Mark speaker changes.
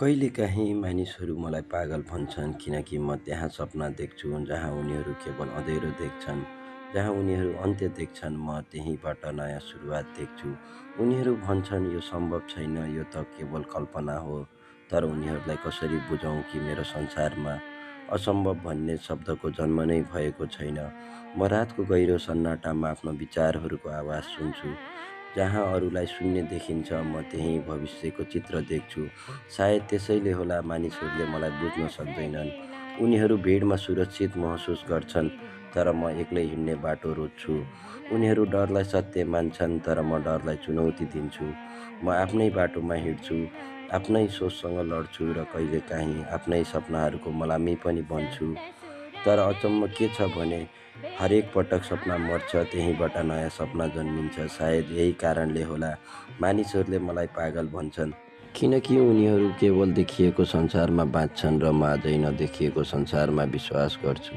Speaker 1: कहिलेकाहीँ मानिसहरू मलाई पागल भन्छन् किनकि म त्यहाँ सपना देख्छु जहाँ उनीहरू केवल अँध्यारो देख्छन्, जहाँ उनीहरू अन्त्य देख्छन् म त्यहीँबाट नयाँ सुरुवात देख्छु। उनीहरू भन्छन् यो सम्भव छैन, यो त केवल कल्पना हो, तर उनीहरूलाई कसरी बुझौँ कि मेरो संसारमा असम्भव भन्ने शब्दको जन्म नै भएको छैन। म रातको गहिरो सन्नाटामा आफ्नो विचारहरूको आवाज सुन्छु। जहाँ अरूलाई शून्य देखिन्छ म त्यहीँ भविष्यको चित्र देख्छु। सायद त्यसैले होला मानिसहरूले मलाई बुझ्न सक्दैनन्। उनीहरू भिडमा सुरक्षित महसुस गर्छन्, तर म एक्लै हिँड्ने बाटो रोज्छु। उनीहरू डरलाई सत्य मान्छन्, तर म डरलाई चुनौती दिन्छु। म आफ्नै बाटोमा हिँड्छु, आफ्नै सोचसँग लड्छु र कहिलेकाहीँ आफ्नै सपनाहरूको मलामी पनि बन्छु। तर अचम्म के छ भने हरेक पटक सपना मर्छ, त्यहीँबाट नयाँ सपना जन्मिन्छ। सायद यही कारणले होला मानिसहरूले मलाई पागल भन्छन्, किनकि उनीहरू केवल देखिएको संसारमा बाँच्छन् र म अझै नदेखिएको संसारमा विश्वास गर्छु।